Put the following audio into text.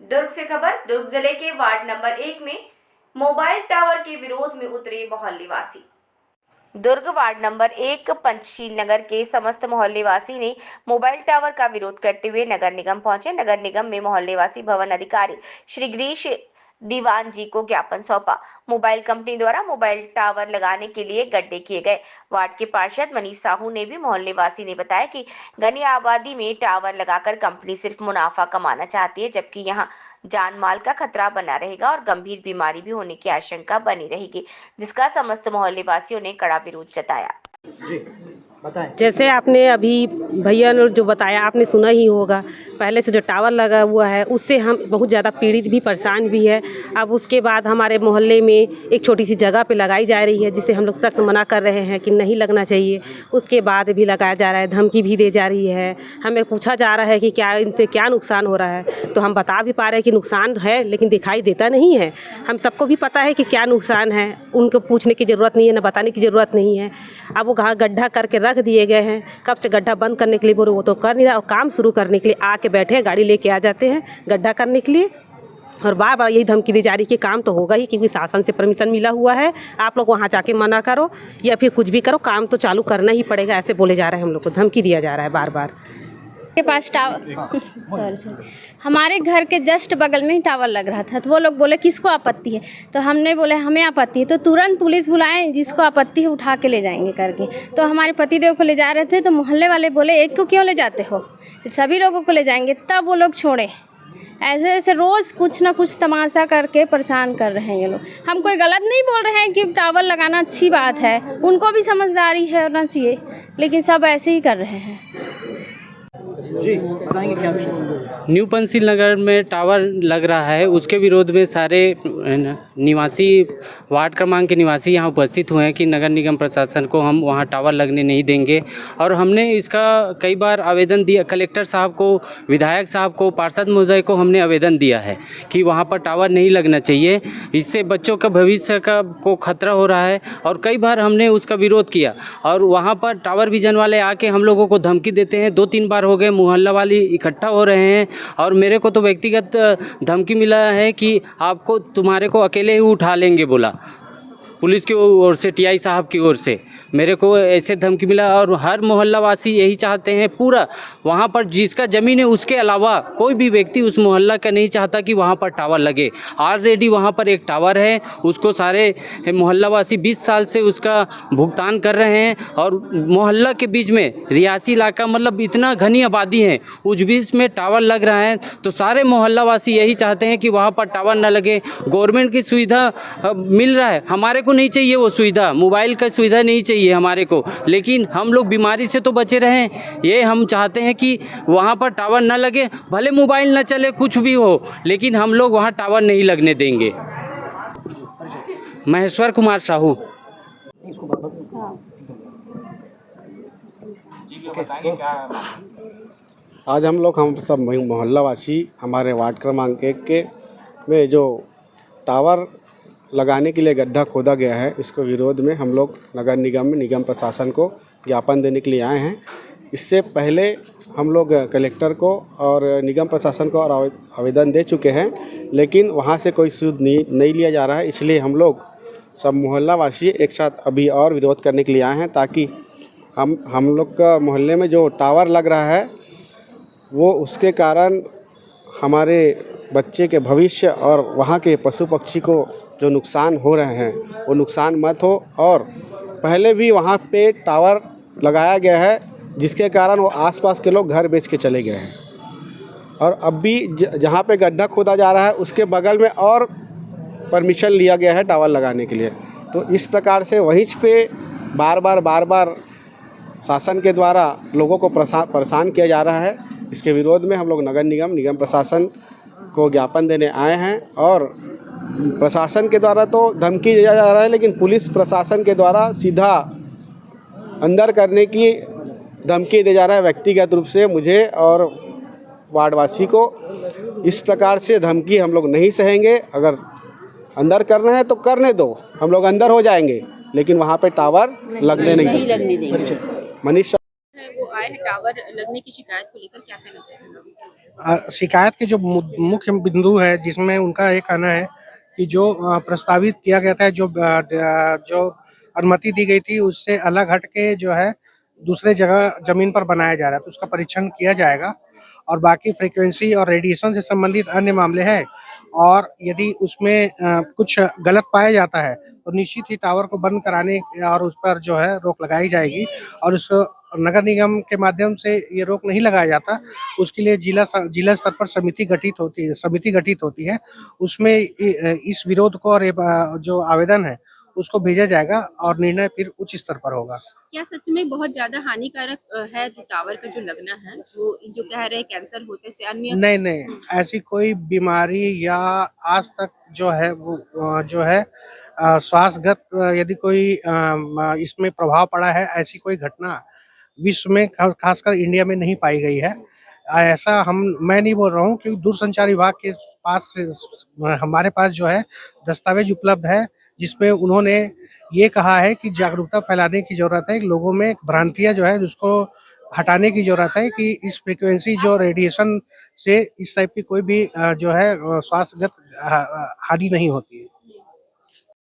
दुर्ग से खबर। दुर्ग जिले के वार्ड नंबर 1 में मोबाइल टावर के विरोध में उतरे मोहल्ले वासी। दुर्ग वार्ड नंबर 1 पंचशील नगर के समस्त मोहल्ले वासी ने मोबाइल टावर का विरोध करते हुए नगर निगम पहुंचे। नगर निगम में मोहल्ले वासी भवन अधिकारी श्री गिरीश दीवान जी को ज्ञापन सौंपा। मोबाइल कंपनी द्वारा मोबाइल टावर लगाने के लिए गड्ढे किए गए। वार्ड के पार्षद मनीष साहू ने भी मोहल्ले वासी ने बताया कि घनी आबादी में टावर लगाकर कंपनी सिर्फ मुनाफा कमाना चाहती है, जबकि यहाँ जान माल का खतरा बना रहेगा और गंभीर बीमारी भी होने की आशंका बनी रहेगी, जिसका समस्त मोहल्ले वासियों ने कड़ा विरोध जताया। जैसे आपने अभी भैया ने जो बताया, आपने सुना ही होगा, पहले से जो टावर लगा हुआ है उससे हम बहुत ज़्यादा पीड़ित भी, परेशान भी है। अब उसके बाद हमारे मोहल्ले में एक छोटी सी जगह पे लगाई जा रही है, जिसे हम लोग सख्त मना कर रहे हैं कि नहीं लगना चाहिए। उसके बाद भी लगाया जा रहा है, धमकी भी दी जा रही है। हमें पूछा जा रहा है कि क्या इनसे क्या नुकसान हो रहा है, तो हम बता भी पा रहे हैं कि नुकसान है, लेकिन दिखाई देता नहीं है। हम सबको भी पता है कि क्या नुकसान है, उनको पूछने की ज़रूरत नहीं है, ना बताने की ज़रूरत नहीं है। अब वो कहाँ गड्ढा करके रख दिए गए हैं, कब से गड्ढा बंद करने के लिए बोलो वो तो कर नहीं रहा, और काम शुरू करने के लिए आके बैठे हैं, गाड़ी लेके आ जाते हैं गड्ढा करने के लिए, और बार बार यही धमकी दी जा रही है कि काम तो होगा ही, क्योंकि शासन से परमिशन मिला हुआ है, आप लोग वहाँ जाके मना करो या फिर कुछ भी करो, काम तो चालू करना ही पड़ेगा। ऐसे बोले जा रहे हैं, हम लोग को धमकी दिया जा रहा है बार बार। के पास टावर सॉरी हमारे घर के जस्ट बगल में ही टावर लग रहा था, तो वो लोग बोले किसको आपत्ति है, तो हमने बोले हमें आपत्ति है, तो तुरंत पुलिस बुलाएं, जिसको आपत्ति है उठा के ले जाएंगे करके। तो हमारे पतिदेव को ले जा रहे थे, तो मोहल्ले वाले बोले एक को क्यों ले जाते हो, सभी लोगों को ले जाएंगे, तब वो लोग छोड़े। ऐसे ऐसे रोज़ कुछ ना कुछ तमाशा करके परेशान कर रहे हैं ये लोग। हम कोई गलत नहीं बोल रहे हैं कि टावर लगाना अच्छी बात है, उनको भी समझदारी है होना चाहिए, लेकिन सब ऐसे ही कर रहे हैं। जी बताएंगे क्या विषय? न्यू पंचशील नगर में टावर लग रहा है, उसके विरोध में सारे निवासी, वार्ड क्रमांक के निवासी यहाँ उपस्थित हुए हैं कि नगर निगम प्रशासन को हम वहाँ टावर लगने नहीं देंगे। और हमने इसका कई बार आवेदन दिया, कलेक्टर साहब को, विधायक साहब को, पार्षद महोदय को हमने आवेदन दिया है कि वहाँ पर टावर नहीं लगना चाहिए, इससे बच्चों का भविष्य को खतरा हो रहा है। और कई बार हमने उसका विरोध किया, और वहाँ पर टावर विजन वाले आके हम लोगों को धमकी देते हैं। 2-3 बार हो गए, मोहल्ला वाली इकट्ठा हो रहे हैं, और मेरे को तो व्यक्तिगत धमकी मिला है कि आपको, तुम्हारे को अकेले ही उठा लेंगे, बोला पुलिस की ओर से, टीआई साहब की ओर से मेरे को ऐसे धमकी मिला। और हर मोहल्ला वासी यही चाहते हैं, पूरा वहाँ पर जिसका ज़मीन है उसके अलावा कोई भी व्यक्ति उस मोहल्ला का नहीं चाहता कि वहाँ पर टावर लगे। ऑलरेडी वहाँ पर एक टावर है, उसको सारे मोहल्ला वासी 20 साल से उसका भुगतान कर रहे हैं। और मोहल्ला के बीच में रियासी इलाका, मतलब इतना घनी आबादी है, उस बीच में टावर लग रहा है, तो सारे मोहल्ला वासी यही चाहते हैं कि वहाँ पर टावर न लगे। गवर्नमेंट की सुविधा मिल रहा है, हमारे को नहीं चाहिए वो सुविधा, मोबाइल का सुविधा नहीं चाहिए हमारे को, लेकिन हम लोग बीमारी से तो बचे रहें। ये हम चाहते हैं कि वहाँ पर टावर न लगे, भले मोबाइल न चले, कुछ भी हो, लेकिन हम लोग वहाँ टावर नहीं लगने देंगे। महेश्वर कुमार साहू। आज हम सब मोहल्ला वासी हमारे वार्ड क्रमांक 1 के में जो टावर लगाने के लिए गड्ढा खोदा गया है, इसको विरोध में हम लोग नगर निगम में निगम प्रशासन को ज्ञापन देने के लिए आए हैं। इससे पहले हम लोग कलेक्टर को और निगम प्रशासन को और आवेदन दे चुके हैं, लेकिन वहाँ से कोई सूद नहीं लिया जा रहा है। इसलिए हम लोग सब मोहल्ला वासी एक साथ अभी और विरोध करने के लिए आए हैं, ताकि हम लोग का मोहल्ले में जो टावर लग रहा है वो उसके कारण हमारे बच्चे के भविष्य और वहाँ के पशु पक्षी को जो नुकसान हो रहे हैं वो नुकसान मत हो। और पहले भी वहाँ पे टावर लगाया गया है, जिसके कारण वो आसपास के लोग घर बेच के चले गए हैं, और अब भी जहाँ पे गड्ढा खोदा जा रहा है उसके बगल में और परमिशन लिया गया है टावर लगाने के लिए। तो इस प्रकार से वहीं पे बार बार शासन के द्वारा लोगों को परेशान किया जा रहा है। इसके विरोध में हम लोग नगर निगम प्रशासन को ज्ञापन देने आए हैं। और प्रशासन के द्वारा तो धमकी दिया जा रहा है, लेकिन पुलिस प्रशासन के द्वारा सीधा अंदर करने की धमकी दिया जा रहा है, व्यक्तिगत रूप से मुझे और वार्डवासी को। इस प्रकार से धमकी हम लोग नहीं सहेंगे। अगर अंदर करना है तो करने दो, हम लोग अंदर हो जाएंगे, लेकिन वहाँ पे टावर लगने नहीं देंगे। मनीष आए हैं टावर लगने की शिकायत को लेकर, क्या कहना चाहेंगे? शिकायत के जो मुख्य बिंदु है जिसमें उनका ये कहना है कि जो प्रस्तावित किया गया था, जो अनुमति दी गई थी उससे अलग हट के जो है दूसरे जगह जमीन पर बनाया जा रहा है, तो उसका परीक्षण किया जाएगा। और बाकी फ्रीक्वेंसी और रेडिएशन से संबंधित अन्य मामले हैं, और यदि उसमें कुछ गलत पाया जाता है तो निश्चित ही टावर को बंद कराने और उस पर जो है रोक लगाई जाएगी। और उसको नगर निगम के माध्यम से ये रोक नहीं लगाया जाता, उसके लिए जिला स्तर पर समिति गठित होती है। उसमें इस विरोध को और जो आवेदन है उसको भेजा जाएगा और निर्णय फिर उच्च स्तर पर होगा। क्या सच में बहुत ज्यादा हानिकारक है जो टावर का जो लगना है, वो जो कह रहे हैं कैंसर होते से अन्य? नहीं, ऐसी कोई बीमारी या आज तक जो है वो जो है श्वासगत यदि कोई इसमें प्रभाव पड़ा है, ऐसी कोई घटना विश्व में खासकर इंडिया में नहीं पाई गई है। ऐसा मैं नहीं बोल रहा हूँ, क्योंकि दूरसंचार विभाग के पास हमारे पास जो है दस्तावेज उपलब्ध है, जिसमें उन्होंने ये कहा है कि जागरूकता फैलाने की ज़रूरत है, लोगों में भ्रांतियाँ जो है उसको हटाने की ज़रूरत है कि इस फ्रीक्वेंसी जो रेडिएशन से इस टाइप की कोई भी जो है स्वास्थ्यगत हानि नहीं होती है।